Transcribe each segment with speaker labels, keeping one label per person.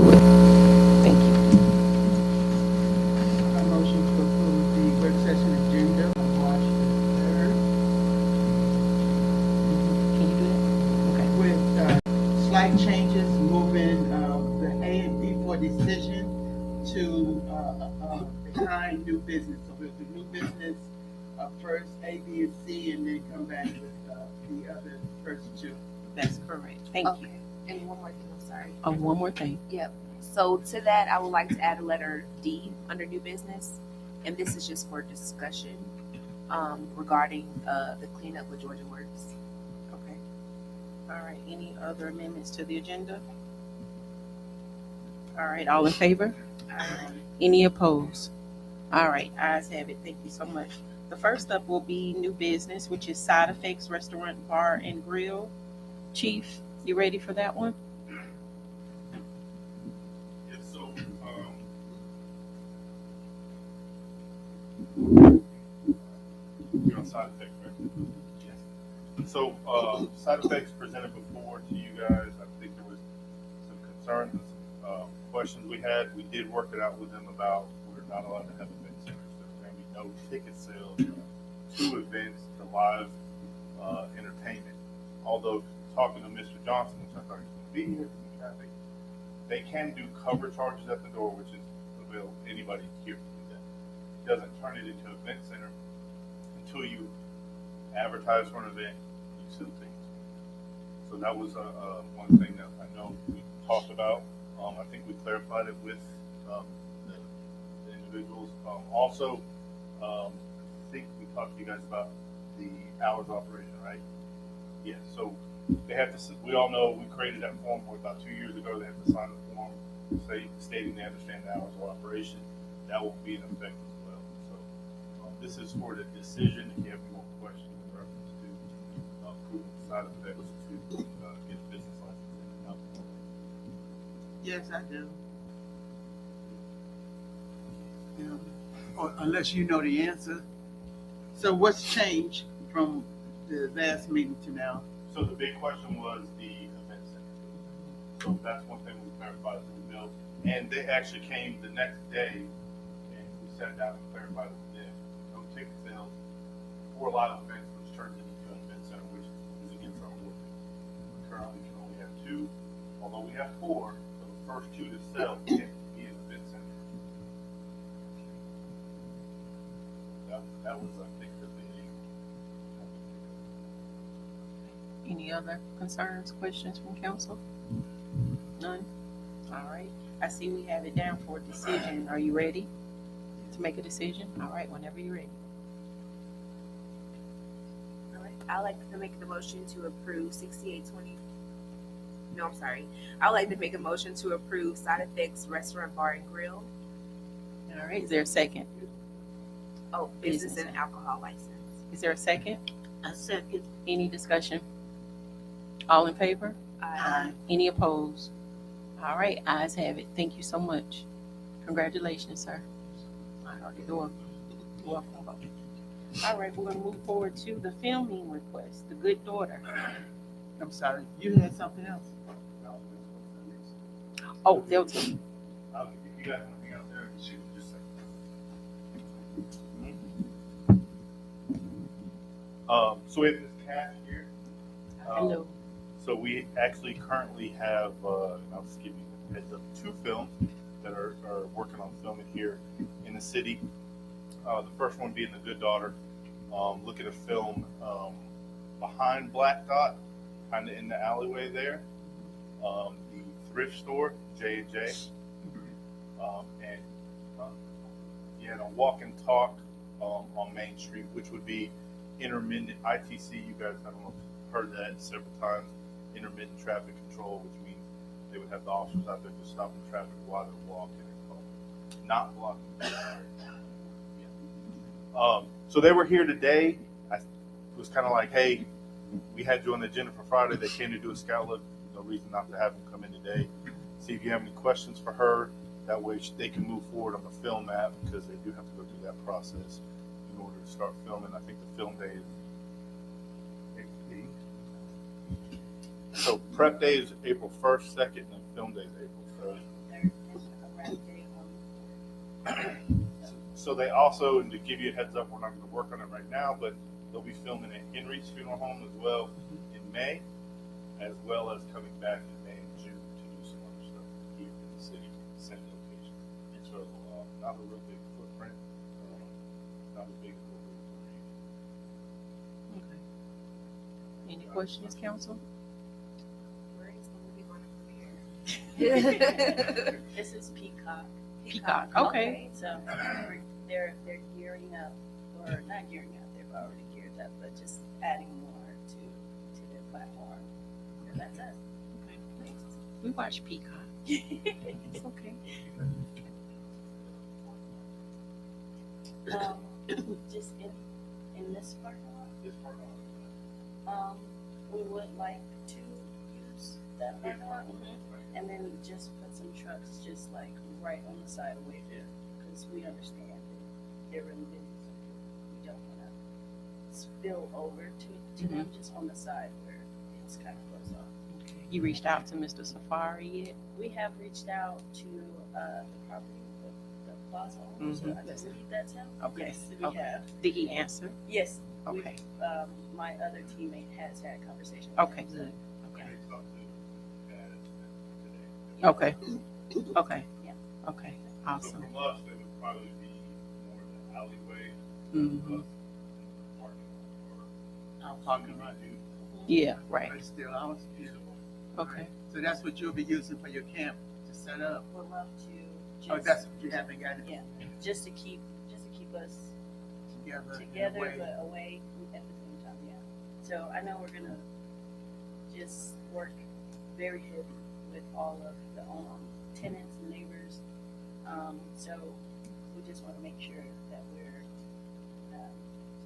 Speaker 1: do it. Thank you.
Speaker 2: A motion to approve the work session agenda of March the 3rd
Speaker 1: Can you do that? Okay.
Speaker 2: with slight changes, moving the A and B for decision to behind new business. So we'll do new business first, A, B, and C, and then come back with the other first two.
Speaker 1: That's correct. Thank you.
Speaker 3: Okay. And one more thing, I'm sorry.
Speaker 1: Oh, one more thing.
Speaker 3: Yep. So to that, I would like to add a letter D under new business, and this is just for discussion regarding the cleanup with Georgia Works.
Speaker 1: Okay. All right. Any other amendments to the agenda? All right. All in favor? Any opposed? All right. Ayes have it. Thank you so much. The first up will be new business, which is Side Effects Restaurant, Bar, and Grill. Chief, you ready for that one?
Speaker 4: Yes, so, you're on side effects, right? Yes. So, side effects presented before to you guys, I think there was some concerns and some questions we had. We did work it out with them about we're not allowed to have event centers. There's going to be no ticket sales to events, to live entertainment. Although talking to Mr. Johnson, which I thought he was going to be here, traffic, they can do cover charges at the door, which is available to anybody here to do that. It doesn't turn it into an event center until you advertise for an event, you sell things. So that was one thing that I know we talked about. I think we clarified it with the individuals. Also, I think we talked to you guys about the hours of operation, right? Yeah, so they have to, we all know we created that form about 2 years ago. They have to sign the form stating they understand the hours of operation. That will be in effect as well. So this is for the decision. If you have any more questions in reference to approving side effects to get a business license.
Speaker 2: Yes, I do. Or unless you know the answer. So what's changed from the last meeting to now?
Speaker 4: So the big question was the event center. So that's one thing we clarified through the bill. And they actually came the next day and we sat down and clarified with them. No ticket sales for a lot of events, which turns it into an event center, which is against our ordinance. We currently can only have 2, although we have 4. So the first 2 to sell can't be an event center. That was, I think, the big.
Speaker 1: Any other concerns, questions from council? None? All right. I see we have it down for a decision. Are you ready to make a decision? All right, whenever you're ready.
Speaker 3: All right. I'd like to make the motion to approve 6820. No, I'm sorry. I'd like to make a motion to approve Side Effects Restaurant, Bar, and Grill.
Speaker 1: All right, is there a second?
Speaker 3: Oh, business and alcohol license.
Speaker 1: Is there a second?
Speaker 2: A second.
Speaker 1: Any discussion? All in favor? Any opposed? All right, ayes have it. Thank you so much. Congratulations, sir. All right, you're welcome. All right, we're going to move forward to the filming request, The Good Daughter.
Speaker 2: I'm sorry, you had something else?
Speaker 1: Oh, Delta.
Speaker 4: You got anything out there? Just a second. So we have this cash here.
Speaker 1: Hello.
Speaker 4: So we actually currently have, and I'll just give you a heads up, 2 films that are working on filming here in the city. The first one being The Good Daughter. Looking to film behind Black Dot, kind of in the alleyway there. The thrift store, J&J. And a walk and talk on Main Street, which would be intermittent ITC. You guys, I don't know if you've heard that several times. Intermittent traffic control, which means they would have the officers out there just stopping traffic while they're walking and not blocking. So they were here today. It was kind of like, hey, we had you on the agenda for Friday. They came to do a scout look. No reason not to have them come in today. See if you have any questions for her. That way they can move forward on the film app, because they do have to go through that process in order to start filming. I think the film day is 8th. So prep day is April 1st, 2nd, and film day is April 3rd. So they also, and to give you a heads up, we're not going to work on it right now, but they'll be filming at Henry's Funeral Home as well in May, as well as coming back in May and June to do some other stuff here in the city, same location. So not a real big footprint, not as big as what we were
Speaker 1: Okay. Any questions, council?
Speaker 3: Where is the movie going to premiere?
Speaker 5: This is Peacock.
Speaker 1: Peacock, okay.
Speaker 5: So they're gearing up, or not gearing up, they've already geared up, but just adding more to their platform. So that's us.
Speaker 1: Okay, thanks. We watch Peacock. It's okay.
Speaker 5: Just in this parking lot,
Speaker 4: This part on
Speaker 5: we would like to use that parking lot. And then just put some trucks just like right on the side of way there, because we understand that they're really busy. So we don't want to spill over to them, just on the side where it's kind of closed off.
Speaker 1: Okay. You reached out to Mr. Safari yet?
Speaker 5: We have reached out to the property, the plaza owner, so I believe that's him.
Speaker 1: Okay.
Speaker 5: Yes, we
Speaker 1: Okay.
Speaker 5: have.
Speaker 1: Did he answer?
Speaker 5: Yes.
Speaker 1: Okay.
Speaker 5: My other teammate has had conversation with
Speaker 1: Okay,
Speaker 5: him, so-
Speaker 1: good.
Speaker 4: They talked to Dad today.
Speaker 1: Okay. Okay.
Speaker 5: Yeah.
Speaker 1: Okay.
Speaker 4: So
Speaker 1: Awesome.
Speaker 4: from us, it would probably be more the alleyway,
Speaker 1: Mm-hmm.
Speaker 2: Our parking lot.
Speaker 1: Yeah, right.
Speaker 2: It's still ours. Yeah.
Speaker 1: Okay.
Speaker 2: So that's what you'll be using for your camp to set up.
Speaker 5: Would love to just.
Speaker 2: Oh, that's what you haven't got it
Speaker 5: Yeah, just to keep us
Speaker 2: together. in a
Speaker 5: together
Speaker 2: way.
Speaker 5: but away at the same time, yeah. So I know we're gonna just work very heavy with all of the tenants and neighbors. So we just wanna make sure that we're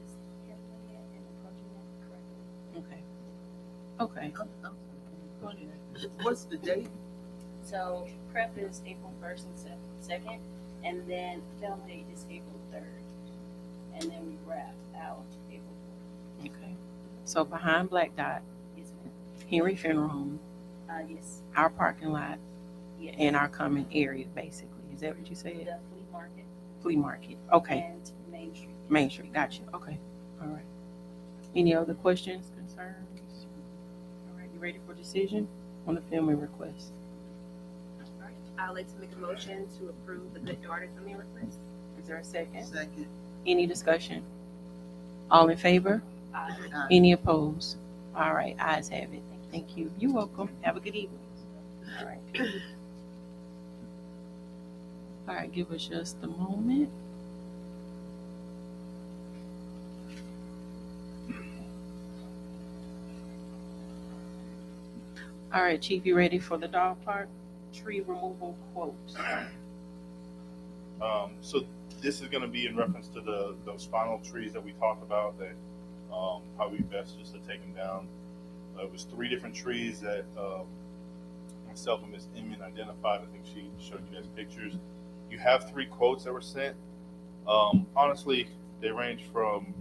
Speaker 5: just handling it and approaching it correctly.
Speaker 1: Okay.
Speaker 2: Go ahead. What's the date?
Speaker 5: So prep is April 1st and 2nd, and then film date is April 3rd. And then we wrap out April 4th.
Speaker 1: Okay. So behind Black Dot,
Speaker 5: Yes, ma'am.
Speaker 1: Henry Funeral Home,
Speaker 5: Yes,
Speaker 1: our parking lot,
Speaker 5: yes.
Speaker 1: and our common area, basically. Is that what you
Speaker 5: The
Speaker 1: said?
Speaker 5: flea market
Speaker 1: Flea market. Okay.
Speaker 5: and Main Street.
Speaker 1: Main Street. Gotcha. Okay. All right. Any other questions, concerns? All right. You ready for decision on the filming request?
Speaker 3: All right. I'd like to make a motion to approve the Good Daughter filming request.
Speaker 1: Is there a second?
Speaker 2: Second.
Speaker 1: Any discussion? All in favor? Any opposed? All right. Ayes have it. Thank you. You're welcome. Have a good evening. All right. All right. Give us just a moment. All right, Chief, you ready for the dog park tree removal quotes?
Speaker 4: So this is going to be in reference to those final trees that we talked about that probably best just to take them down. It was 3 different trees that myself and Ms. Inman identified. I think she showed you guys pictures. You have 3 quotes that were sent. Honestly, they range from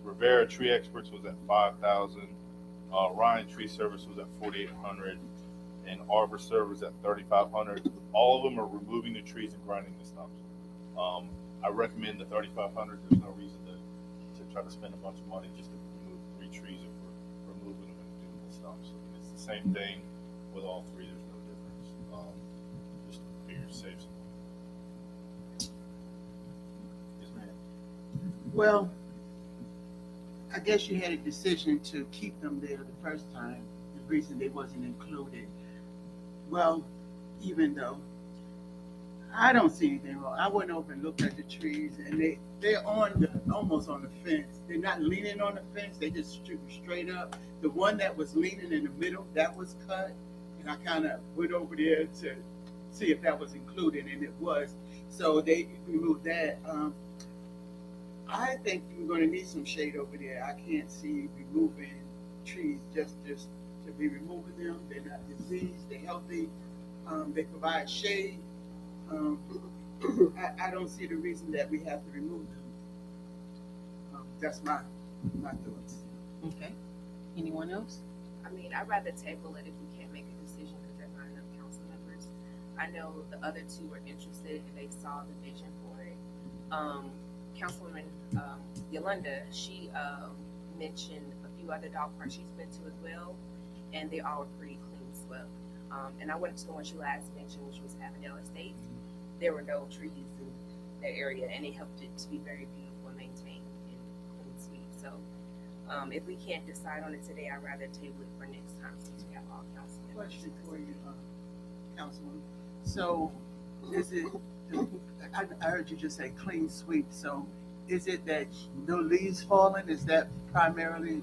Speaker 4: Rivera Tree Experts was at $5,000, Ryan Tree Service was at $4,800, and Arbor Service at $3,500. All of them are removing the trees and grinding the stumps. I recommend the $3,500. There's no reason to try to spend a bunch of money just to remove 3 trees if we're removing them and doing the stumps. It's the same thing with all 3. There's no difference. Just figure to save some money. Yes, ma'am.
Speaker 2: Well, I guess you had a decision to keep them there the first time. The reason they wasn't included. Well, even though I don't see anything wrong. I went over and looked at the trees, and they're almost on the fence. They're not leaning on the fence. They just straight up. The one that was leaning in the middle, that was cut, and I kind of went over there to see if that was included, and it was. So they removed that. I think we're going to need some shade over there. I can't see removing trees just to be removing them. They're not diseased. They're healthy. They provide shade. I don't see the reason that we have to remove them. That's my thoughts.
Speaker 1: Okay. Anyone else?
Speaker 3: I mean, I'd rather table it if we can't make a decision because there's not enough council members. I know the other two were interested and they saw the vision for it. Councilwoman Yolanda, she mentioned a few other dog parks she's been to as well, and they all were pretty clean swept. And I went to the one she last mentioned, which was Avondale Estates. There were no trees in that area, and it helped it to be very beautiful and maintained and clean sweep. So if we can't decide on it today, I'd rather table it for next time since we have all council members.
Speaker 2: Question for you, Councilwoman. So, is it? I heard you just say clean sweep. So, is it that no leaves falling? Is that primarily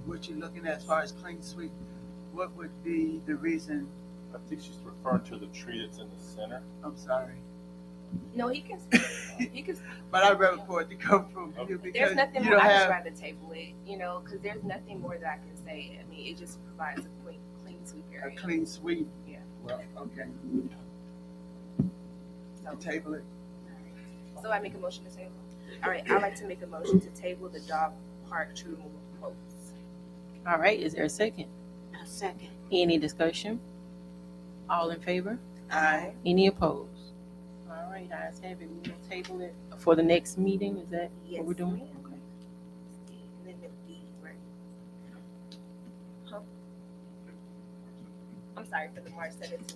Speaker 2: what you're looking at as far as clean sweep? What would be the reason?
Speaker 4: I think she's referring to the tree that's in the center.
Speaker 2: I'm sorry,
Speaker 3: No, he can. He can.
Speaker 2: but I'd rather for it to come from you because
Speaker 3: There's nothing
Speaker 2: you
Speaker 3: more.
Speaker 2: don't
Speaker 3: I just
Speaker 2: have
Speaker 3: rather table it, because there's nothing more that I can say. I mean, it just provides a clean sweep
Speaker 2: a
Speaker 3: area.
Speaker 2: clean sweep.
Speaker 3: Yeah.
Speaker 2: Well, okay.
Speaker 3: So,
Speaker 2: Table it.
Speaker 3: so I make a motion to table. All right, I'd like to make a motion to table the dog park tree removal quotes.
Speaker 1: All right, is there a second?
Speaker 5: A second.
Speaker 1: Any discussion? All in favor?
Speaker 2: Aye.
Speaker 1: Any opposed? All right, ayes have it. We will table it for the next meeting. Is that
Speaker 3: Yes,
Speaker 1: what we're doing?
Speaker 3: ma'am.
Speaker 1: Okay.
Speaker 3: And then the D, right? Huh? I'm sorry for the March 17th meeting.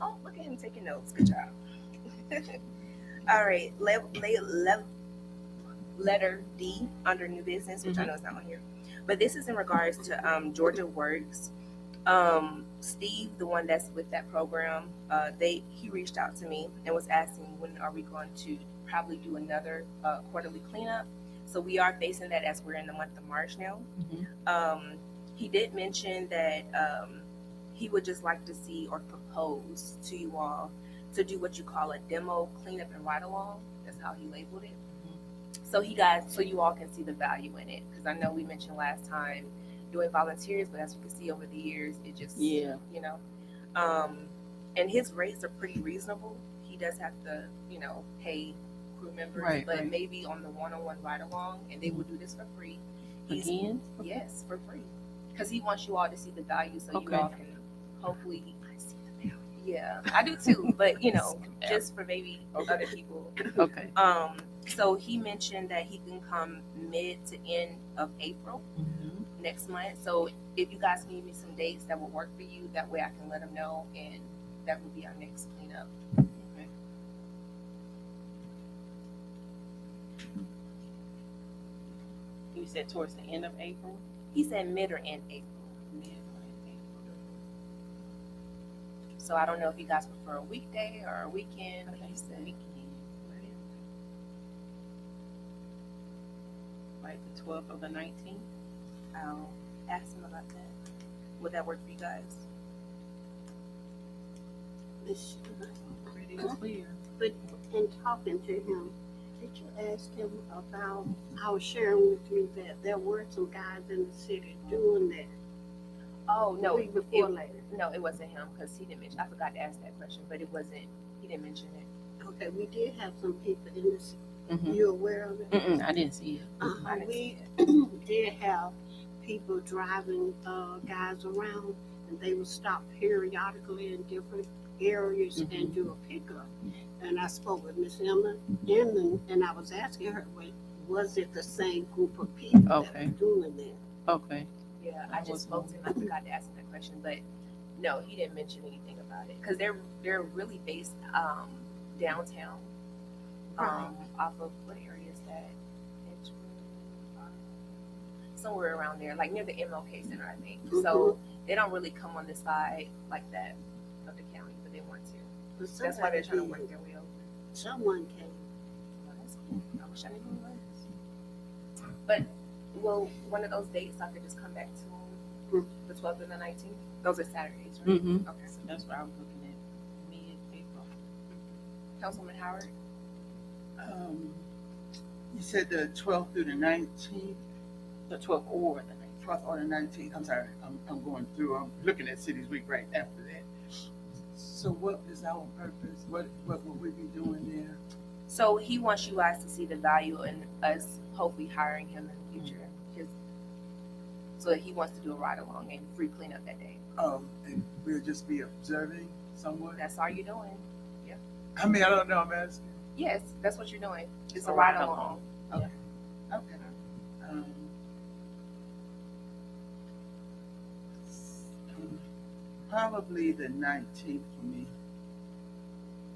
Speaker 3: Oh, look at him taking notes. Good job. All right, letter D under new business, which I know is not on here, but this is in regards to Georgia Works. Steve, the one that's with that program, he reached out to me and was asking when are we going to probably do another quarterly cleanup. So we are facing that as we're in the month of March now. He did mention that he would just like to see or propose to you all to do what you call a demo cleanup and ride along. That's how he labeled it. So you all can see the value in it. Because I know we mentioned last time doing volunteers, but as you can see over the years, it just, and his rates are pretty reasonable. He does have to, pay crew members, but maybe on the one-on-one ride along, and they will do this for free.
Speaker 1: Again?
Speaker 3: Yes, for free. Because he wants you all to see the value so you all can hopefully see the value. Yeah, I do too, but just for maybe other people.
Speaker 1: Okay.
Speaker 3: So he mentioned that he can come mid to end of April next month. So if you guys need me some dates that will work for you, that way I can let him know, and that will be our next cleanup.
Speaker 1: Okay. You said towards the end of April?
Speaker 3: He said mid or end April. So I don't know if you guys prefer a weekday or a weekend.
Speaker 1: I think he said weekend. Like the 12th or the 19th?
Speaker 3: I'll ask him about that. Would that work for you guys?
Speaker 1: Pretty clear.
Speaker 6: But in talking to him, did you ask him about, I was sharing with you that there were some guys in the city doing that.
Speaker 3: Oh, no.
Speaker 6: Week before later.
Speaker 3: No, it wasn't him because he didn't mention. I forgot to ask that question, but it wasn't. He didn't mention it.
Speaker 6: Okay, we did have some people in the city.
Speaker 1: Mm-hmm.
Speaker 6: You aware of it?
Speaker 1: I didn't see it.
Speaker 3: I didn't
Speaker 6: We
Speaker 3: see
Speaker 6: did have people driving guys around, and they would stop periodically in different areas and do a pickup. And I spoke with Miss Emma Inman, and I was asking her, was it the same group of people that were doing that?
Speaker 1: Okay.
Speaker 3: Yeah, I just spoke to him. I forgot to ask him that question, but no, he didn't mention anything about it because they're really based downtown, off of what area is that? It's somewhere around there, like near the MLK Center, I think. So they don't really come on this side like that of the county, but they want to.
Speaker 6: But
Speaker 3: That's why they're trying to
Speaker 6: somebody
Speaker 3: work their way over.
Speaker 6: did. Someone came.
Speaker 3: Well, that's cool. I wish I knew who it was. But will one of those dates I could just come back to the 12th and the 19th? Those are Saturdays, right?
Speaker 1: Mm-hmm.
Speaker 3: Okay.
Speaker 1: So that's what I was looking at. Mid-April.
Speaker 3: Councilman Howard?
Speaker 2: You said the 12th through the 19th,
Speaker 1: The 12th or the 19th.
Speaker 2: 12th or the 19th. I'm sorry, I'm going through. I'm looking at Cities Week right after that. So what is our purpose? What will we be doing there?
Speaker 3: So he wants you guys to see the value in us hopefully hiring him in the future. So that he wants to do a ride along and free cleanup that day.
Speaker 2: And we'll just be observing. somewhat?
Speaker 3: That's all you're doing.
Speaker 2: I mean, I don't know, I'm asking.
Speaker 3: Yes, that's what you're doing. It's a
Speaker 1: A
Speaker 3: ride
Speaker 1: ride-along.
Speaker 3: along.
Speaker 2: Okay. Okay. Um, Probably the 19th for me,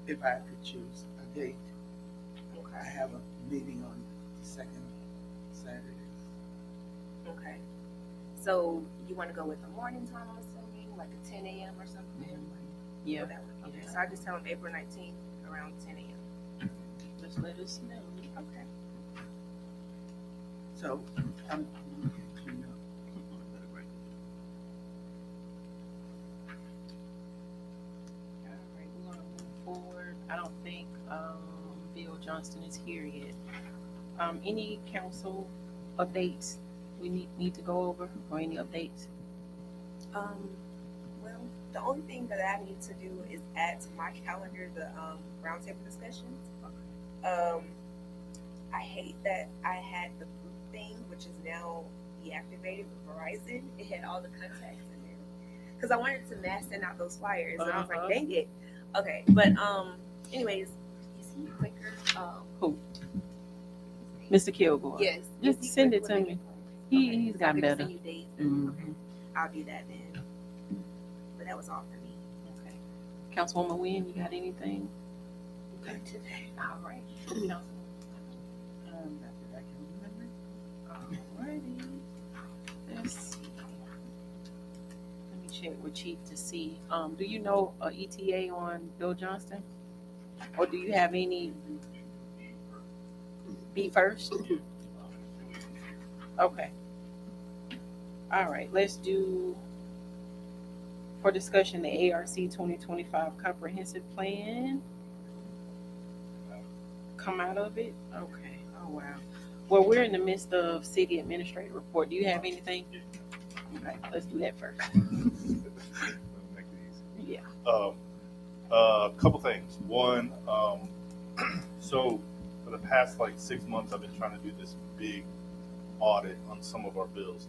Speaker 2: if I could choose a date. I
Speaker 3: Okay.
Speaker 2: have a meeting on the second Saturday.
Speaker 3: Okay. So you want to go with the morning time, I'm assuming, like a 10 a.m. or something?
Speaker 1: Yeah.
Speaker 3: Would that work? Okay. So I just tell them April 19th around 10 a.m.
Speaker 1: Just let us know.
Speaker 3: Okay.
Speaker 2: So, I'm, you know,
Speaker 1: All right, we're gonna move forward. I don't think Bill Johnston is here yet. Any council updates we need to go over, or any updates?
Speaker 3: Well, the only thing that I need to do is add to my calendar the roundtable discussions. I hate that I had the group thing, which is now deactivated with Verizon. It had all the contacts in there because I wanted to mass send out those flyers, and I was like, dang it. Okay, but anyways, is he quicker?
Speaker 1: Who? Mr. Kilgore.
Speaker 3: Yes.
Speaker 1: Just
Speaker 3: is he
Speaker 1: send
Speaker 3: quick
Speaker 1: it to
Speaker 3: with
Speaker 1: me.
Speaker 3: making plans?
Speaker 1: He-
Speaker 3: Okay,
Speaker 1: he's
Speaker 3: so I
Speaker 1: gotten
Speaker 3: could just
Speaker 1: better.
Speaker 3: send you dates.
Speaker 1: Mhm.
Speaker 3: I'll do that then. But that was all for me.
Speaker 1: Okay. Councilwoman Wynn, you got anything?
Speaker 2: good today.
Speaker 1: All right.
Speaker 2: Not that I can remember.
Speaker 1: Alrighty. Let's see. Let me check with Chief to see. Do you know a ETA on Bill Johnston? Or do you have any? Be first? Okay. All right, let's do, for discussion, the ARC 2025 comprehensive plan. Come out of it? Okay. Oh, wow. Well, we're in the midst of city administrator report. Do you have anything? Okay, let's do that first.
Speaker 4: Make it easy.
Speaker 1: Yeah.
Speaker 4: A couple things. One, so for the past like 6 months, I've been trying to do this big audit on some of our bills.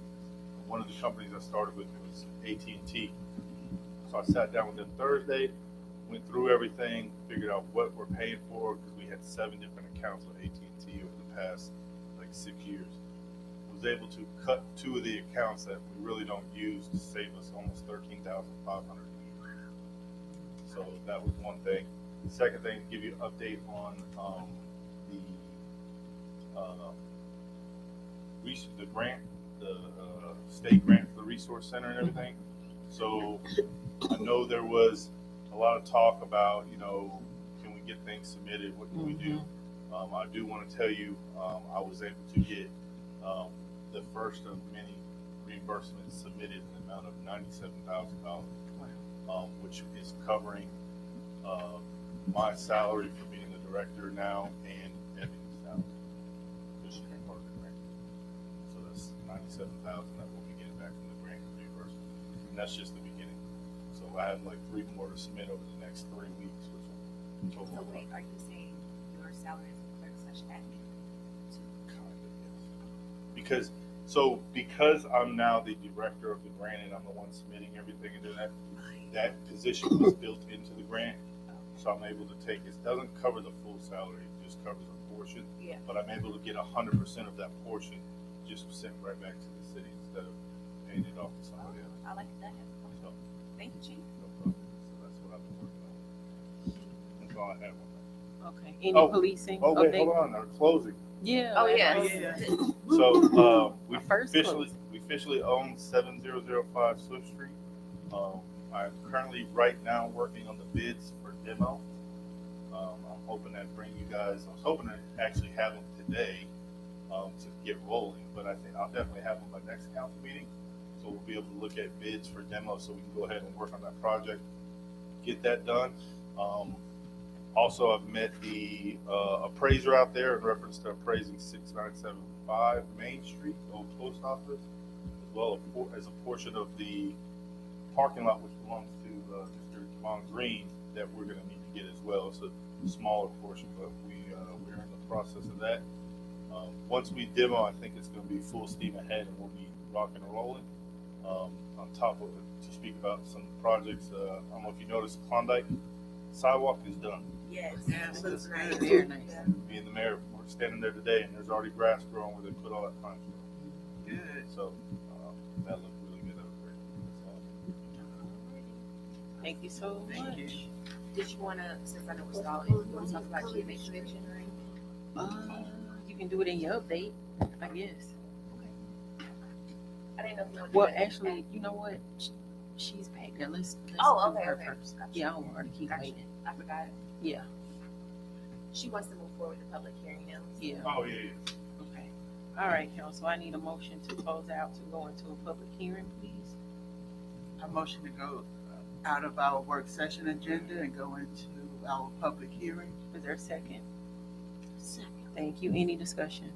Speaker 4: One of the companies I started with was AT&T. So I sat down with them Thursday, went through everything, figured out what we're paying for because we had 7 different accounts with AT&T over the past like 6 years. Was able to cut 2 of the accounts that we really don't use to save us almost $13,500 a year. So that was one thing. The second thing, give you an update on the grant, the state grant for the resource center and everything. So I know there was a lot of talk about, can we get things submitted? What can we do? I do want to tell you, I was able to get the first of many reimbursements submitted in the amount of $97,000, which is covering my salary for being the director now and Evan's salary. Which is part of the grant. So that's $97,000 that we'll be getting back from the grant reimbursement, and that's just the beginning. So I have like 3 more to submit over the next 3 weeks, which will total.
Speaker 3: So wait, are you saying your salary as a clerk slash admin?
Speaker 4: Because I'm now the director of the grant and I'm the one submitting everything and doing that position was built into the grant. So I'm able to take, it doesn't cover the full salary, it just covers a portion.
Speaker 3: Yeah.
Speaker 4: But I'm able to get 100% of that portion just sent right back to the city instead of paying it off to somebody else.
Speaker 3: I like that.
Speaker 4: So,
Speaker 3: Thank you, Chief.
Speaker 4: no problem. So that's what I've been working on. That's all I have on that.
Speaker 1: Okay. Any
Speaker 4: Oh,
Speaker 1: policing
Speaker 4: Oh, wait,
Speaker 1: update?
Speaker 4: hold on, our closing.
Speaker 1: Yeah.
Speaker 3: Oh,
Speaker 1: that's
Speaker 3: yeah.
Speaker 1: right.
Speaker 4: So we
Speaker 1: Our first
Speaker 4: officially own 7005 Swift Street. I'm currently right now working on the bids for demo. I'm hoping that bring you guys. I was hoping to actually have them today to get rolling, but I think I'll definitely have them by next council meeting. So we'll be able to look at bids for demo, so we can go ahead and work on that project, get that done. Also, I've met the appraiser out there in reference to appraising 6975 Main Street, the old post office, as well as a portion of the parking lot which belongs to Mr. Javon Green that we're going to need to get as well. It's a smaller portion, but we're in the process of that. Once we demo, I think it's going to be full steam ahead and we'll be rocking and rolling. On top of it, to speak about some projects, I don't know if you noticed, Klondike sidewalk is done.
Speaker 3: Yes.
Speaker 2: Yes, looks
Speaker 3: Nice.
Speaker 2: good.
Speaker 1: Very nice.
Speaker 3: Yeah.
Speaker 4: Me and the mayor were standing there today, and there's already grass growing where they put all that pine.
Speaker 2: Good.
Speaker 4: So that looked really good. That was great. That's
Speaker 1: Thank you so
Speaker 2: Thank
Speaker 1: much.
Speaker 2: you.
Speaker 3: Did you want to, since I know we're stalling, you want to talk about GMA convention or anything?
Speaker 1: You can do it in your update, I guess.
Speaker 3: I didn't know if you wanted to.
Speaker 1: Well,
Speaker 3: do that.
Speaker 1: actually, you know what? She's back there. Let's
Speaker 3: Oh,
Speaker 1: do
Speaker 3: okay,
Speaker 1: her
Speaker 3: okay.
Speaker 1: first.
Speaker 3: Gotcha.
Speaker 1: Yeah, I don't want her to keep
Speaker 3: Gotcha.
Speaker 1: waiting.
Speaker 3: I forgot.
Speaker 1: Yeah,
Speaker 3: She wants to move forward with the public hearing now.
Speaker 1: yeah.
Speaker 4: Oh, yeah.
Speaker 1: Okay. All right, council. I need a motion to close out to go into a public hearing, please.
Speaker 2: A motion to go out of our work session agenda and go into our public hearing.
Speaker 1: Is there a second?
Speaker 6: Second.
Speaker 1: Thank you. Any discussion?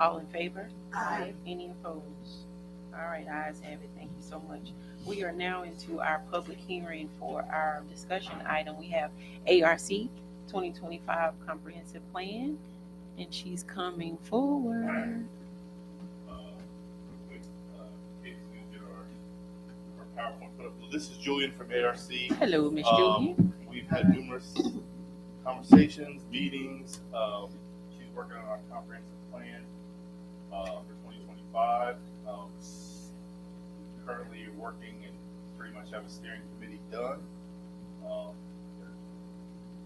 Speaker 1: All in favor?
Speaker 6: Aye.
Speaker 1: Any opposed? All right, ayes have it. Thank you so much. We are now into our public hearing for our discussion item. We have ARC 2025 Comprehensive Plan, and she's coming forward.
Speaker 4: Quick, Casey, we'll get our PowerPoint put up. Well, this is Julian from ARC.
Speaker 1: Hello, Miss Julian.
Speaker 4: We've had numerous conversations, meetings. She's working on our comprehensive plan for 2025. Currently working and pretty much have a steering committee done. There's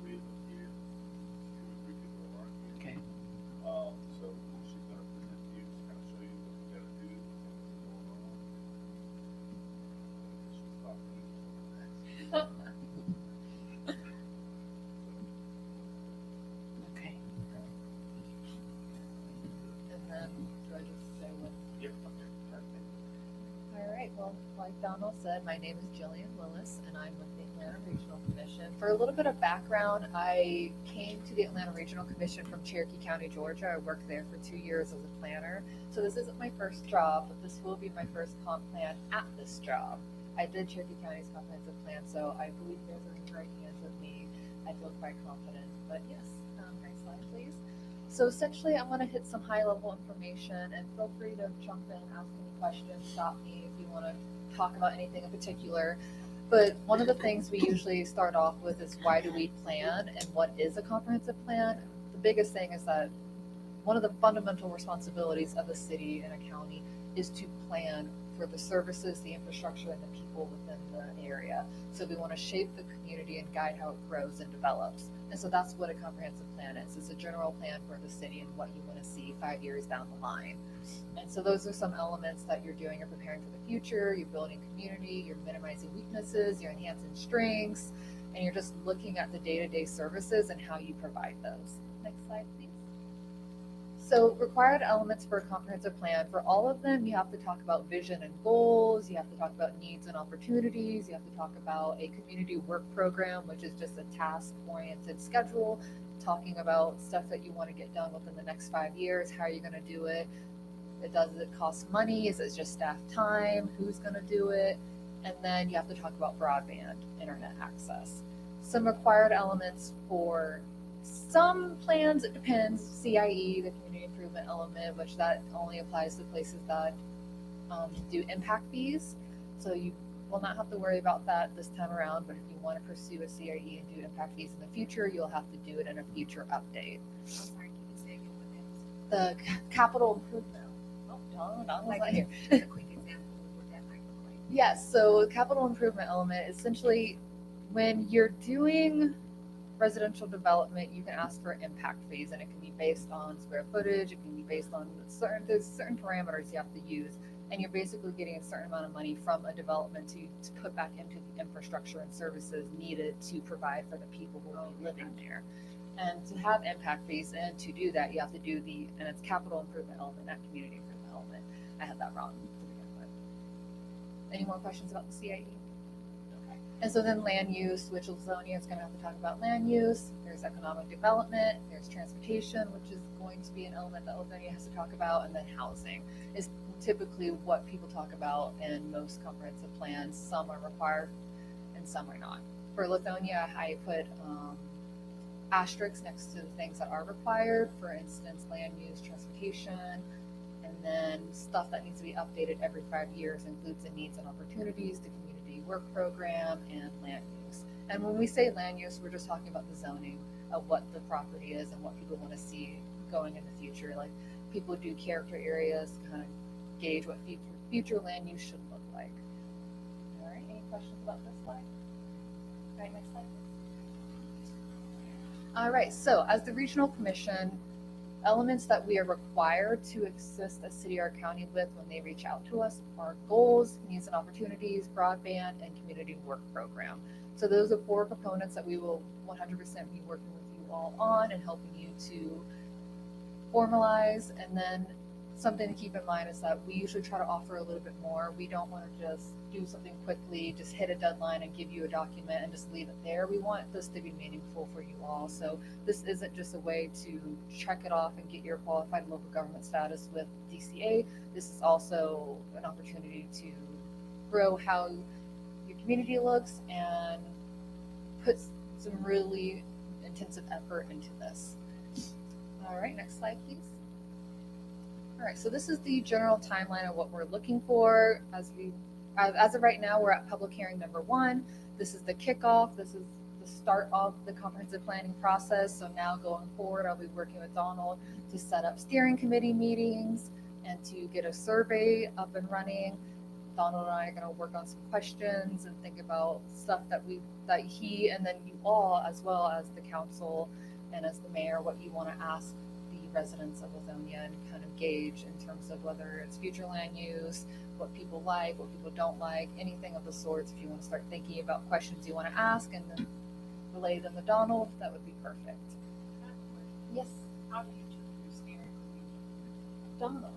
Speaker 4: 3 of us here. 2 or 3 people who aren't here.
Speaker 1: Okay.
Speaker 4: So she's going to present to you, just kind of show you what we got to do, what's going on. She's talking.
Speaker 1: Okay.
Speaker 7: And then, do I just say what?
Speaker 4: Yep. Okay.
Speaker 7: Perfect. All right, well, like Donald said, my name is Jillian Willis, and I'm with the Atlanta Regional Commission. For a little bit of background, I came to the Atlanta Regional Commission from Cherokee County, Georgia. I worked there for 2 years as a planner. So this isn't my first job, but this will be my first comp plan at this job. I did Cherokee County's comprehensive plan, so I believe you guys are in great hands with me. I feel quite confident. But yes, next slide, please. So essentially, I'm going to hit some high-level information, and feel free to jump in, ask any questions, stop me if you want to talk about anything in particular. But one of the things we usually start off with is why do we plan and what is a comprehensive plan? The biggest thing is that one of the fundamental responsibilities of a city and a county is to plan for the services, the infrastructure, and the people within the area. So we want to shape the community and guide how it grows and develops. And so that's what a comprehensive plan is. It's a general plan for the city and what you want to see 5 years down the line. And so those are some elements that you're doing. You're preparing for the future, you're building community, you're minimizing weaknesses, you're enhancing strengths, and you're just looking at the day-to-day services and how you provide those. Next slide, please. So required elements for a comprehensive plan, for all of them, you have to talk about vision and goals, you have to talk about needs and opportunities, you have to talk about a community work program, which is just a task-oriented schedule, talking about stuff that you want to get done within the next 5 years, how are you going to do it, does it cost money, is it just staff time, who's going to do it, and then you have to talk about broadband internet access. Some required elements for some plans, it depends. CIE, the community improvement element, which that only applies to places that do impact fees. So you will not have to worry about that this time around, but if you want to pursue a CIE and do impact fees in the future, you'll have to do it in a future update.
Speaker 3: I'm sorry, can you say again what that is?
Speaker 7: The capital improvement. Oh, Don was not here.
Speaker 3: Just a quick example of what that might look like.
Speaker 7: Yes, so capital improvement element, essentially when you're doing residential development, you can ask for impact fees, and it can be based on square footage, it can be based on there's certain parameters you have to use, and you're basically getting a certain amount of money from a development to put back into the infrastructure and services needed to provide for the people who are living there. And to have impact fees and to do that, you have to do and it's capital improvement element, not community improvement element. I had that wrong to begin with. Any more questions about the CIE? Okay. And so then land use, which Lithonia is going to have to talk about land use. There's economic development. There's transportation, which is going to be an element that Lithonia has to talk about. And then housing is typically what people talk about in most comprehensive plans. Some are required and some are not. For Lithonia, I put asterisks next to the things that are required. For instance, land use, transportation, and And then stuff that needs to be updated every 5 years includes the needs and opportunities, the community work program, and land use. And when we say land use, we're just talking about the zoning of what the property is and what people want to see going in the future. Like people do character areas to kind of gauge what future land use should look like. All right, any questions about this slide? All right, next slide, please. All right, so as the Regional Commission, elements that we are required to assist a city or county with when they reach out to us are goals, needs and opportunities, broadband, and community work program. So those are 4 components that we will 100% be working with you all on and helping you to formalize. And then something to keep in mind is that we usually try to offer a little bit more. We don't want to just do something quickly, just hit a deadline and give you a document and just leave it there. We want this to be meaningful for you all. So this isn't just a way to check it off and get your qualified local government status with DCA. This is also an opportunity to grow how your community looks and put some really intensive effort into this. All right, next slide, please. All right, so this is the general timeline of what we're looking for. As of right now, we're at public hearing number 1. This is the kickoff. This is the start of the comprehensive planning process. So now going forward, I'll be working with Donald to set up steering committee meetings and to get a survey up and running. Donald and I are going to work on some questions and think about stuff that he and then you all, as well as the council and as the mayor, what you want to ask the residents of Lithonia and kind of gauge in terms of whether it's future land use, what people like, what people don't like, anything of the sorts. If you want to start thinking about questions you want to ask and then relay them to Donald, that would be perfect. Yes.
Speaker 5: How do you choose your steering committee?
Speaker 7: Donald.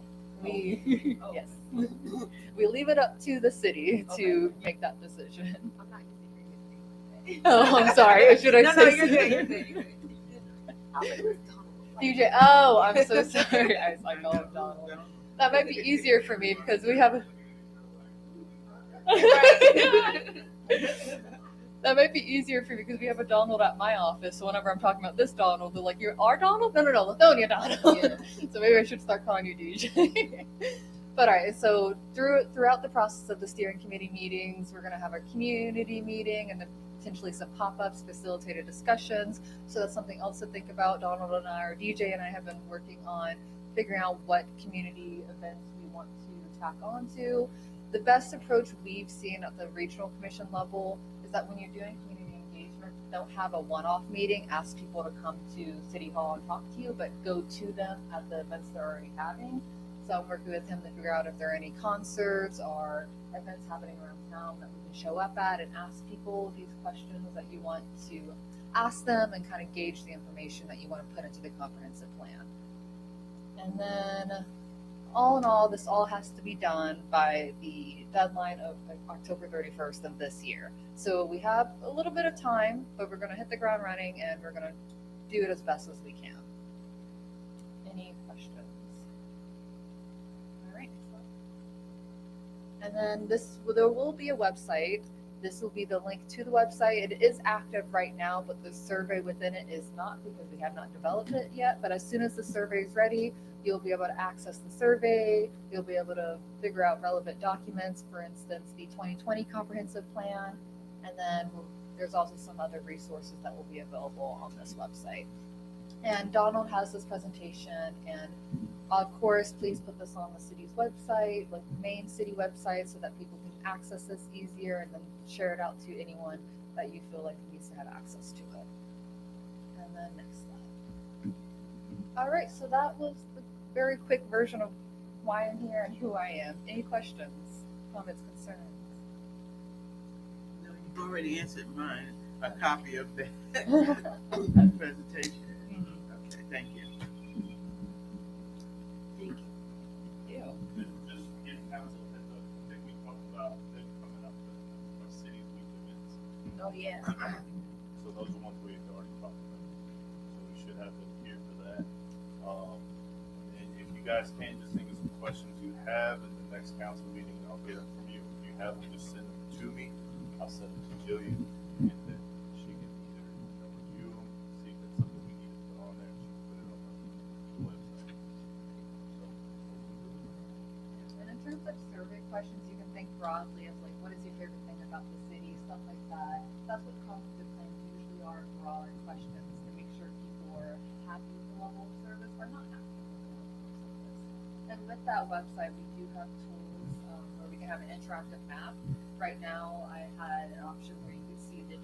Speaker 7: Yes. We leave it up to the city to make that decision.
Speaker 5: I'm not using your name.
Speaker 7: Oh, I'm sorry. Should I
Speaker 5: No,
Speaker 7: say
Speaker 5: you're good. You're good. You're good. I'll say it's Donald.
Speaker 7: DJ? Oh, I'm so sorry. I call him Donald. That might be easier for me because we have. That might be easier for me because we have a Donald at my office. So whenever I'm talking about this Donald, they're like, "You're our Donald? No, Lithonia Donald." Yeah. So maybe I should start calling you DJ. But all right, so throughout the process of the steering committee meetings, we're going to have a community meeting and then potentially some pop-ups, facilitated discussions. So that's something else to think about. Donald and I, or DJ and I, have been working on figuring out what community events we want to tack onto. The best approach we've seen at the regional commission level is that when you're doing community engagement, don't have a one-off meeting, ask people to come to City Hall and talk to you, but go to them at the events they're already having. So I'm working with him to figure out if there are any concerts or events happening around town that we can show up at and ask people these questions that you want to ask them and kind of gauge the information that you want to put into the comprehensive plan. And then all in all, this all has to be done by the deadline of October 31st of this year. So we have a little bit of time, but we're going to hit the ground running and we're going to do it as best as we can. Any questions? All right. And then there will be a website. This will be the link to the website. It is active right now, but the survey within it is not because we have not developed it yet. But as soon as the survey is ready, you'll be able to access the survey. You'll be able to figure out relevant documents, for instance, the 2020 comprehensive plan. And then there's also some other resources that will be available on this website. And Donald has this presentation, and of course, please put this on the city's website, like the main city website, so that people can access this easier and then share it out to anyone that you feel like needs to have access to it. And then next slide. All right, so that was the very quick version of why I'm here and who I am. Any questions, comments, concerns?
Speaker 2: No, you've already answered mine. A copy of that presentation. Okay, thank you.
Speaker 7: Thank you.
Speaker 4: Just give council a heads up. I think we talked about them coming up with our city's week events.
Speaker 5: Oh, yeah.
Speaker 4: So those are ones we've already talked about. So we should have them here for that. And if you guys can, just think of some questions you have in the next council meeting, and I'll get them from you. If you have them, just send them to me. I'll send them to Jillian, and then she can either review them, see if it's something we need to put on there. She can put it on the website. So,
Speaker 7: like survey questions, you can think broadly of like, what is your favorite thing about the city, stuff like that. That's what cognitive plans usually are, broad questions to make sure people are happy with the level of service or not happy with the level of service. And with that website, we do have tools where we can have an interactive map. Right now, I had an option where you could see the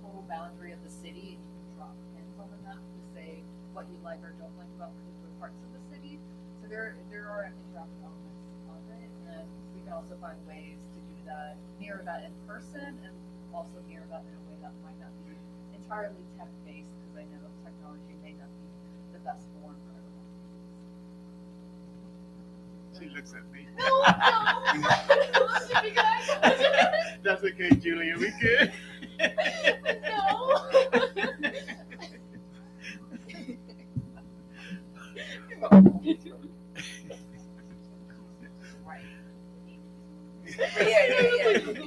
Speaker 7: total boundary of the city, and you can drop pins on the map to say what you like or don't like about particular parts of the city. So there are interactive elements of it, and we can also find ways to do that, mirror that in person, and also mirror that in a way that might not be entirely tech-based, because I know technology may not be the best form for everyone.
Speaker 2: She looks at me.
Speaker 7: No.
Speaker 2: That's okay, Julia. We good.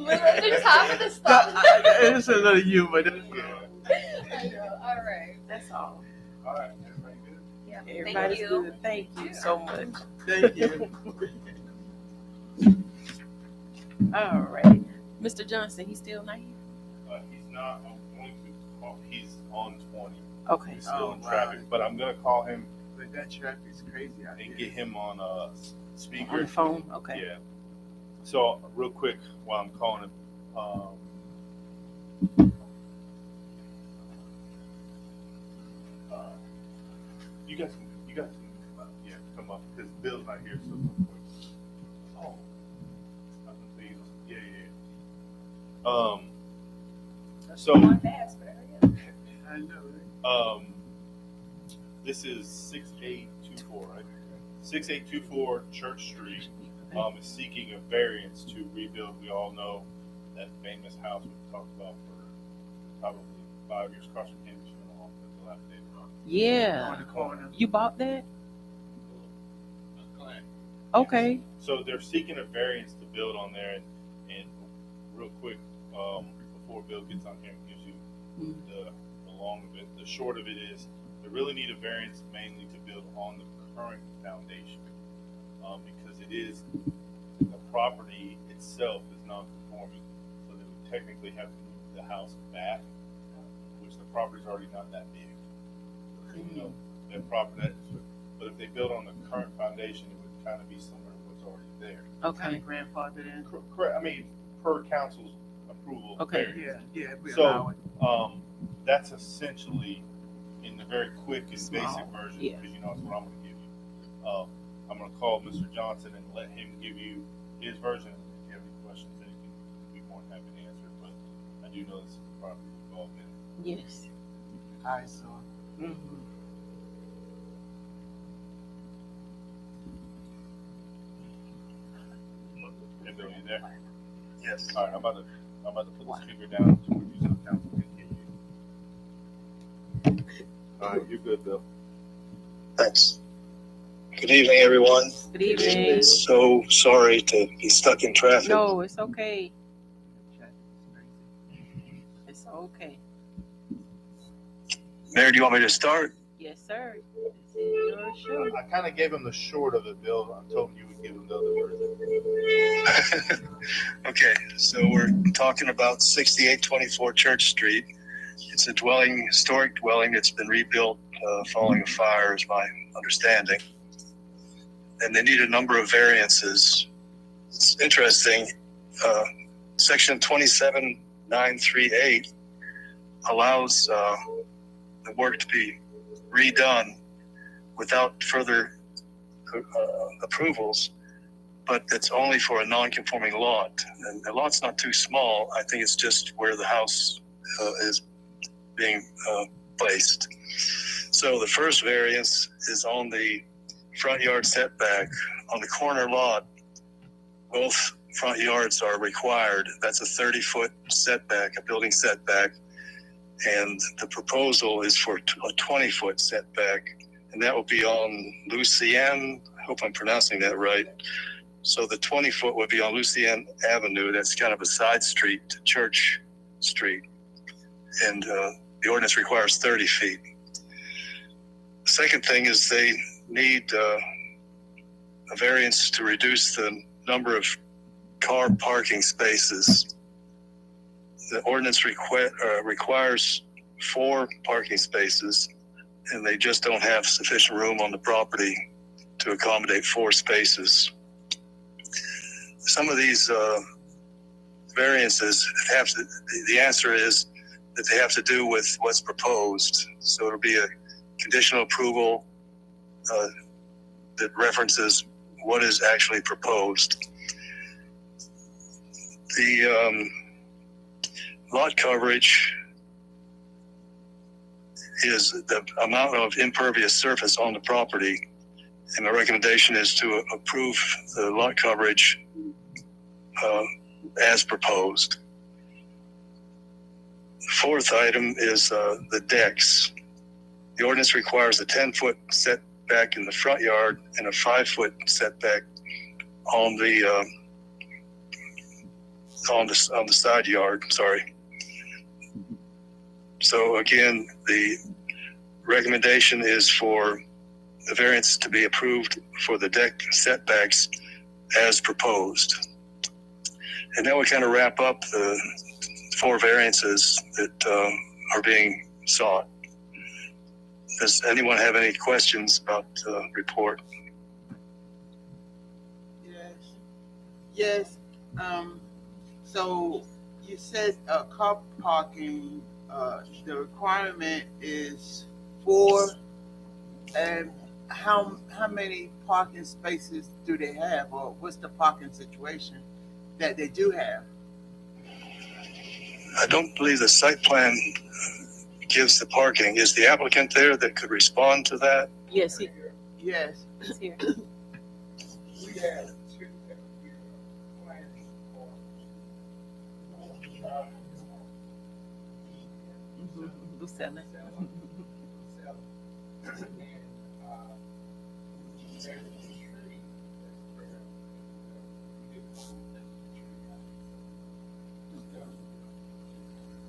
Speaker 7: There's half of the stuff.
Speaker 2: It's another humor.
Speaker 7: I know. All right.
Speaker 1: That's all.
Speaker 4: All right, everybody good?
Speaker 3: Yeah.
Speaker 1: Everybody's
Speaker 3: Thank you.
Speaker 1: good. Thank you so much.
Speaker 2: Thank you.
Speaker 1: All right. Mr. Johnson, he's still not here?
Speaker 4: He's not. I'm going to call. He's on 20.
Speaker 1: Okay.
Speaker 4: He's still in
Speaker 2: Oh, wow.
Speaker 4: traffic, but I'm going to call him
Speaker 2: But that traffic's crazy out
Speaker 4: and
Speaker 2: here.
Speaker 4: get him on speaker.
Speaker 1: On the phone? Okay.
Speaker 4: Yeah. So real quick, while I'm calling him, you guys can, yeah, come up because Bill's not here. So real quick. Oh, I can see you. Yeah. So
Speaker 3: Going fast, but
Speaker 2: I know.
Speaker 4: this is 6824, right? 6824 Church Street. Is seeking a variance to rebuild. We all know that famous house we've talked about for probably 5 years across from Kansas Funeral Home, the dilapidated one.
Speaker 1: Yeah.
Speaker 2: On the corner.
Speaker 1: You bought that? Okay.
Speaker 4: So they're seeking a variance to build on there, and real quick, before Bill gets on here and gives you the long of it, the short of it is they really need a variance mainly to build on the current foundation, because it is the property itself is non-conforming, so they would technically have to move the house back, which the property's already not that big. You know, that property. But if they build on the current foundation, it would kind of be similar to what's already there.
Speaker 1: Okay.
Speaker 2: Grandfather in.
Speaker 4: Correct. I mean, per council's approval.
Speaker 1: Okay.
Speaker 4: variance.
Speaker 2: Yeah, we
Speaker 4: So,
Speaker 2: allow it.
Speaker 4: That's essentially in the very quick and
Speaker 1: Small,
Speaker 4: basic version,
Speaker 1: yeah.
Speaker 4: because you know that's what I'm going to give you. I'm going to call Mr. Johnson and let him give you his version. If you have any questions, anything, we'd be more than happy to answer. But I do know this is the property involved in.
Speaker 1: Yes.
Speaker 2: I saw.
Speaker 1: Mm-hmm.
Speaker 4: Hey, Bill, you there?
Speaker 8: Yes.
Speaker 4: All right, I'm about to put the speaker down to where you so council can hear you. All right, you're good, Bill.
Speaker 8: Thanks. Good evening, everyone.
Speaker 1: Good evening.
Speaker 8: So sorry to be stuck in traffic.
Speaker 1: No, it's okay.
Speaker 2: Traffic's crazy.
Speaker 1: It's okay.
Speaker 8: Mayor, do you want me to start?
Speaker 1: Yes, sir. This is your show.
Speaker 4: I kind of gave him the short of it, Bill. I told him you would give him the other version.
Speaker 8: Okay, so we're talking about 6824 Church Street. It's a historic dwelling that's been rebuilt following a fire, is my understanding. And they need a number of variances. It's interesting. Section 27938 allows the work to be redone without further approvals, but it's only for a non-conforming lot. And the lot's not too small. I think it's just where the house is being placed. So the first variance is on the front yard setback. On the corner lot, both front yards are required. That's a 30-foot setback, a building setback. And the proposal is for a 20-foot setback. And that will be on Lucienne. I hope I'm pronouncing that right. So the 20-foot would be on Lucienne Avenue. That's kind of a side street to Church Street. And the ordinance requires 30 feet. The second thing is they need a variance to reduce the number of car parking spaces. The ordinance requires 4 parking spaces, and they just don't have sufficient room on the property to accommodate 4 spaces. Some of these variances have to, the answer is that they have to do with what's proposed. So it'll be a conditional approval that references what is actually proposed. The lot coverage is the amount of impervious surface on the property, and the recommendation is to approve the lot coverage as proposed. Fourth item is the decks. The ordinance requires a 10-foot setback in the front yard and a 5-foot setback on the side yard. Sorry. So again, the recommendation is for the variance to be approved for the deck setbacks as proposed. And that would kind of wrap up the 4 variances that are being sought. Does anyone have any questions about the report?
Speaker 2: Yes. So you said car parking, the requirement is 4, and how many parking spaces do they have, or what's the parking situation that they do have?
Speaker 8: I don't believe the site plan gives the parking. Is the applicant there that could respond to that?
Speaker 1: Yes,
Speaker 2: Yes.
Speaker 1: he's here.
Speaker 9: We have 2 that we are planning for.
Speaker 1: Lucella.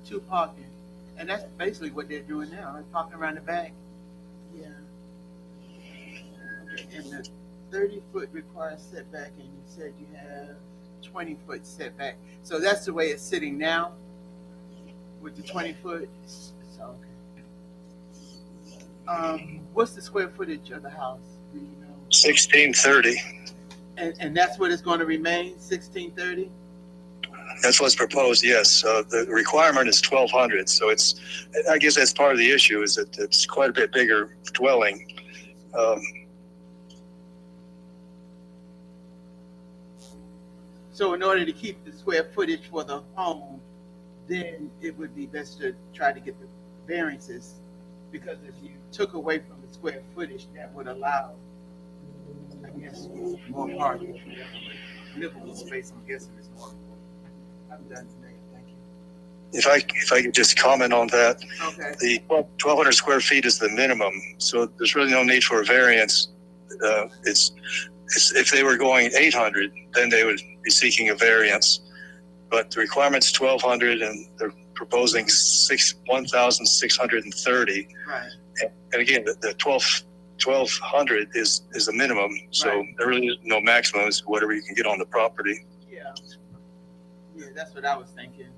Speaker 2: Two parking, and that's basically what they're doing now. They're parking around the back. Yeah. And the 30-foot requires setback, and you said you have 20-foot setback. So that's the way it's sitting now, with the 20-foot. So okay. What's the square footage of the house? Do you know?
Speaker 8: 1630.
Speaker 2: And that's what it's going to remain, 1630.
Speaker 8: That's what's proposed, yes. The requirement is 1,200, so it's, I guess that's part of the issue, is that it's quite a bit bigger dwelling.
Speaker 2: So in order to keep the square footage for the home, then it would be best to try to get the variances, because if you took away from the square footage, that would allow, I guess, more parking. Livable space, I'm guessing, is more. I'm done today. Thank you.
Speaker 8: If I could just comment on that,
Speaker 2: Okay.
Speaker 8: the 1,200 square feet is the minimum, so there's really no need for a variance. It's if they were going 800, then they would be seeking a variance. But the requirement's 1,200, and they're proposing 1,630.
Speaker 2: Right.
Speaker 8: And again, the 1,200 is a minimum, so
Speaker 2: Right.
Speaker 8: there really is no maximum. It's whatever you can get on the property.
Speaker 2: Yeah. Yeah, that's what I was thinking.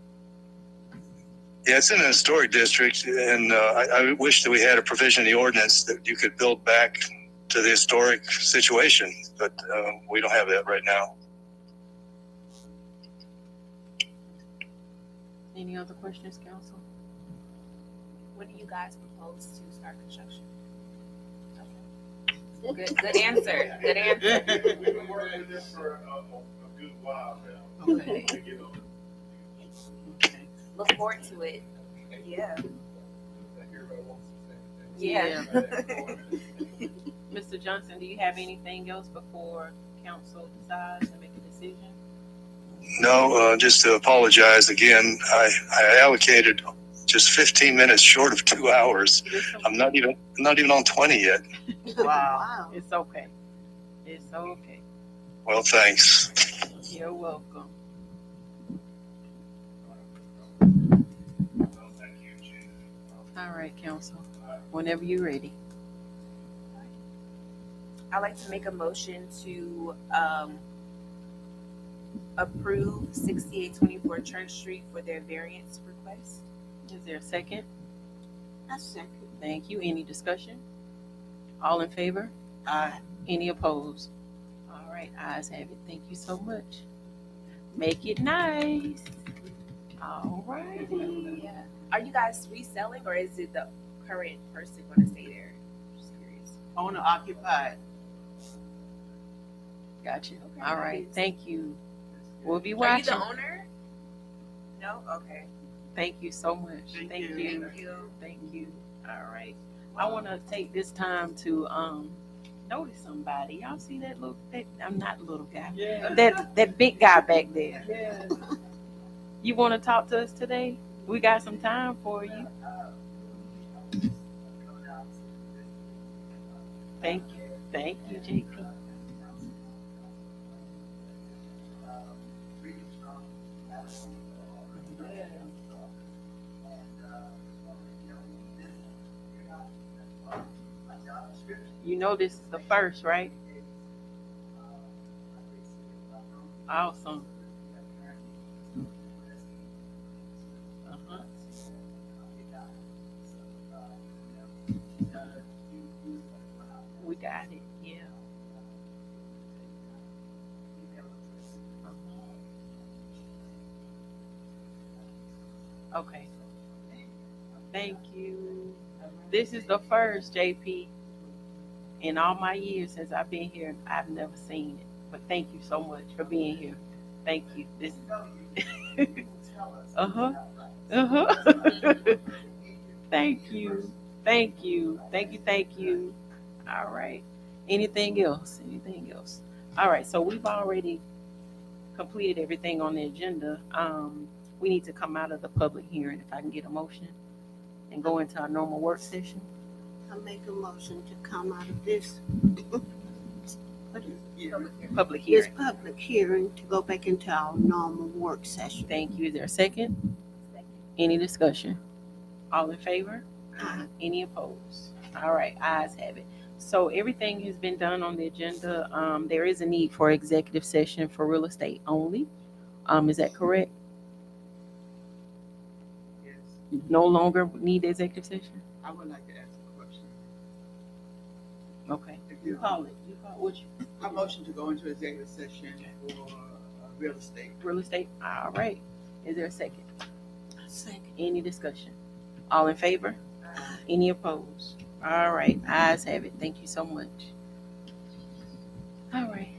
Speaker 8: Yeah, it's in a historic district, and I wish that we had a provision in the ordinance that you could build back to the historic situation, but we don't have that right now.
Speaker 1: Any other questions, council?
Speaker 3: When do you guys propose to start construction? Okay. Good answer. Good answer.
Speaker 4: We've been working with this for a good while now.
Speaker 2: Okay.
Speaker 4: To get on
Speaker 2: Okay.
Speaker 3: Look forward to it. Yeah.
Speaker 9: The hero wants to say
Speaker 3: Yeah.
Speaker 1: Mr. Johnson, do you have anything else before council decides to make a decision?
Speaker 8: No, just to apologize again. I allocated just 15 minutes short of 2 hours. I'm not even on 20 yet.
Speaker 2: Wow.
Speaker 1: It's okay. It's okay.
Speaker 8: Well, thanks.
Speaker 1: You're welcome. All right, council. Whenever you're ready.
Speaker 3: I'd like to make a motion to approve 6824 Church Street for their variance request.
Speaker 1: Is there a second?
Speaker 6: I second.
Speaker 1: Thank you. Any discussion? All in favor?
Speaker 2: Aye.
Speaker 1: Any opposed? All right, ayes have it. Thank you so much. Make it nice. All righty.
Speaker 3: Yeah. Are you guys reselling or is it the current person going to stay there? Just curious.
Speaker 2: Owner occupied.
Speaker 1: Gotcha.
Speaker 3: Okay.
Speaker 1: All right, thank you. We'll be
Speaker 3: Are you
Speaker 1: watching.
Speaker 3: the owner? No? Okay.
Speaker 1: Thank you so much.
Speaker 2: Thank
Speaker 1: Thank
Speaker 2: you.
Speaker 1: you.
Speaker 3: Thank you.
Speaker 1: Thank you. All right. I want to take this time to notice somebody. Y'all see that little? I'm not little guy.
Speaker 2: Yeah.
Speaker 1: That big guy back there.
Speaker 2: Yeah.
Speaker 1: You want to talk to us today? We got some time for you. Thank you. Thank you, JP. You know this is the first, right? Awesome. Uh-huh. We got it. Yeah. Uh-huh. Okay. Thank you. This is the first, JP. In all my years since I've been here, I've never seen it. But thank you so much for being here. Thank you. This. Uh-huh. Uh-huh. Thank you. Thank you. Thank you. Thank you. All right. Anything else? Anything else? All right. So we've already completed everything on the agenda. We need to come out of the public hearing. If I can get a motion and go into our normal work session.
Speaker 6: I make a motion to come out of this
Speaker 1: Public
Speaker 6: this
Speaker 1: hearing.
Speaker 6: public hearing to go back into our normal work session.
Speaker 1: Thank you. Is there a second? Any discussion? All in favor? Any opposed? All right, ayes have it. So everything has been done on the agenda. There is a need for executive session for real estate only. Is that correct?
Speaker 2: Yes.
Speaker 1: No longer need executive session?
Speaker 2: I would like to ask a question.
Speaker 1: Okay.
Speaker 2: If
Speaker 1: You
Speaker 2: you
Speaker 1: call it. You call it. What you?
Speaker 2: I motion to go into executive session for real estate.
Speaker 1: Real estate? All right. Is there a second?
Speaker 6: Second.
Speaker 1: Any discussion? All in favor? Any opposed? All right, ayes have it. Thank you so much. All right,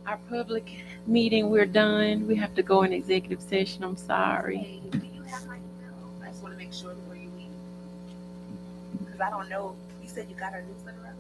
Speaker 1: our public meeting, we're done. We have to go in executive session. I'm sorry.
Speaker 3: Hey, do you have my email? I just want to make sure before you leave. Because I don't know. You said you got our newsletter already?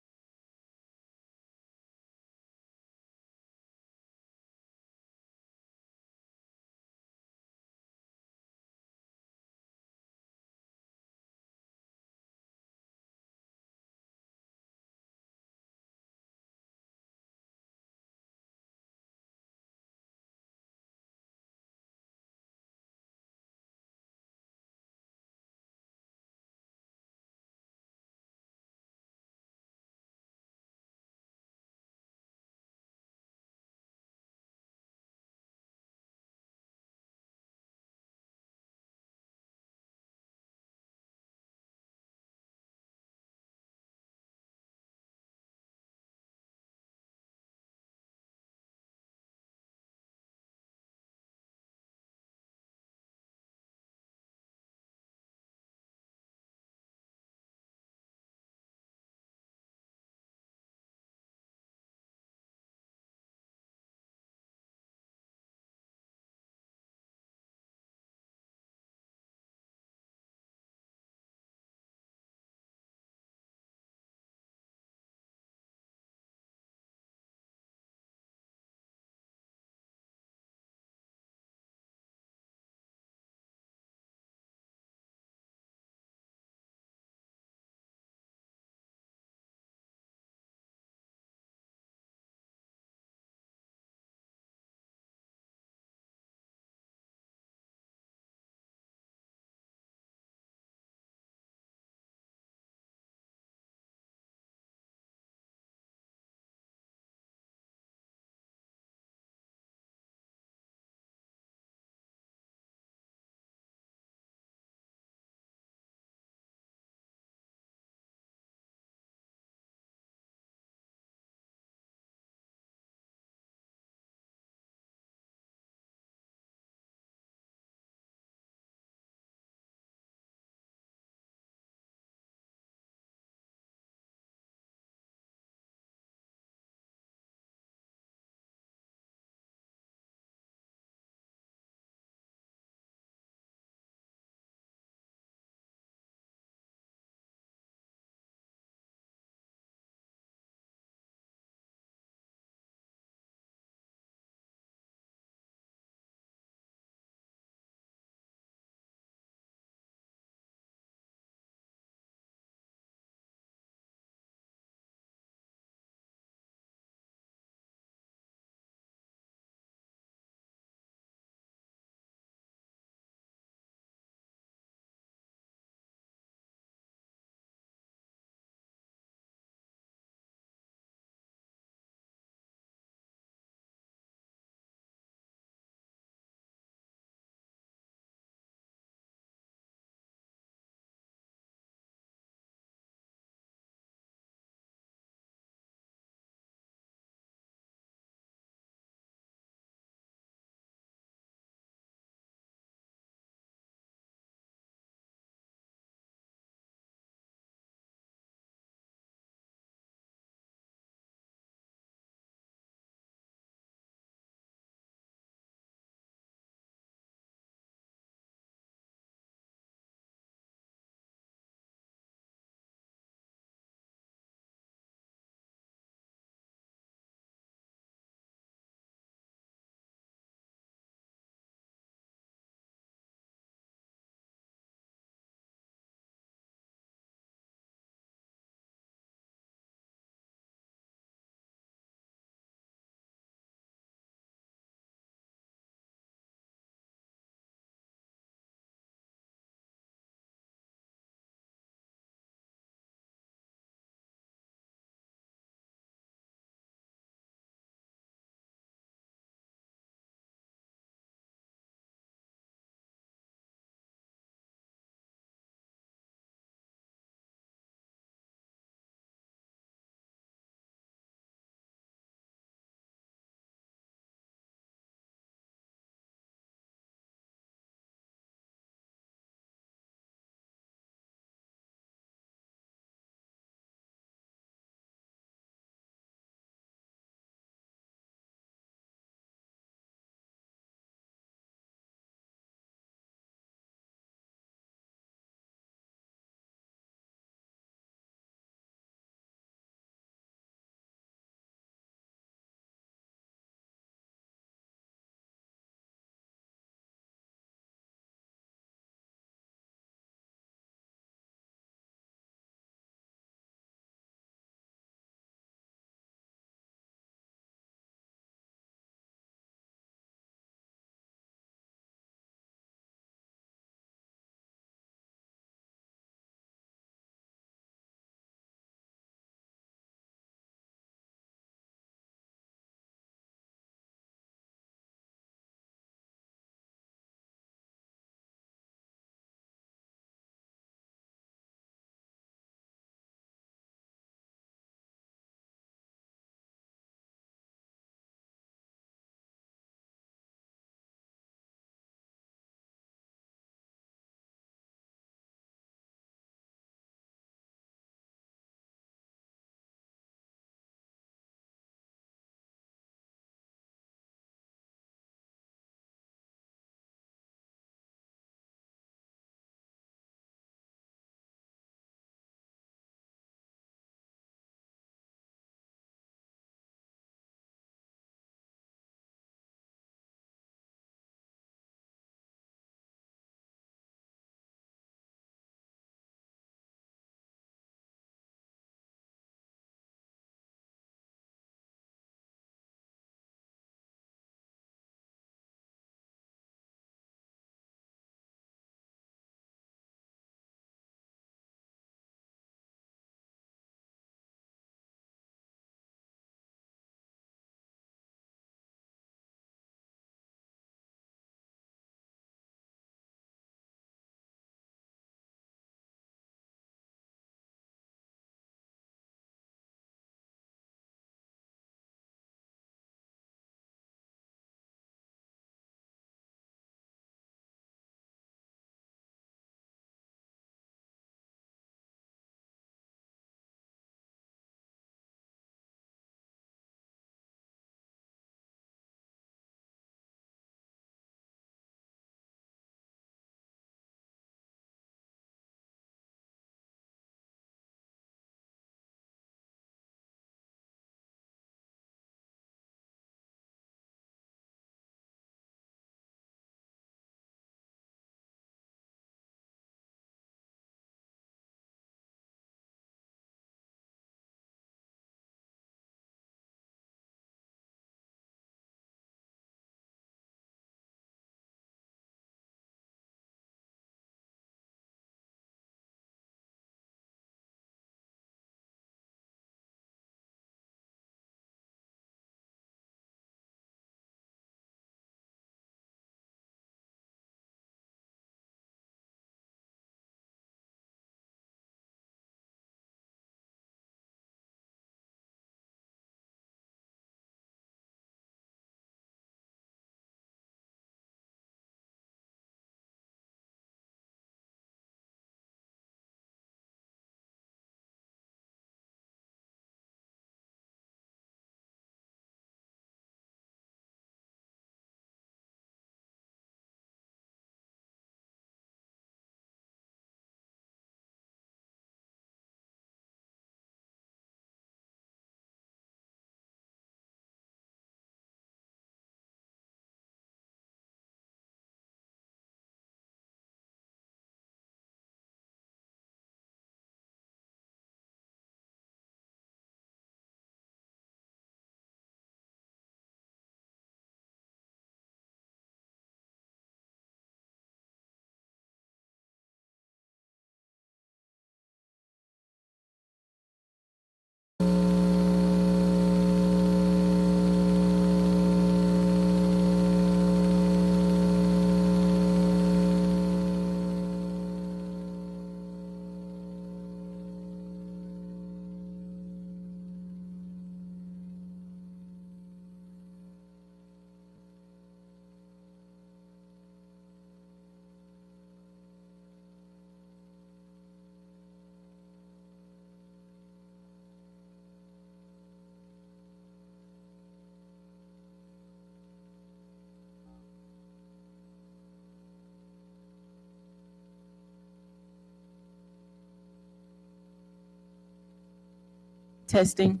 Speaker 1: Testing.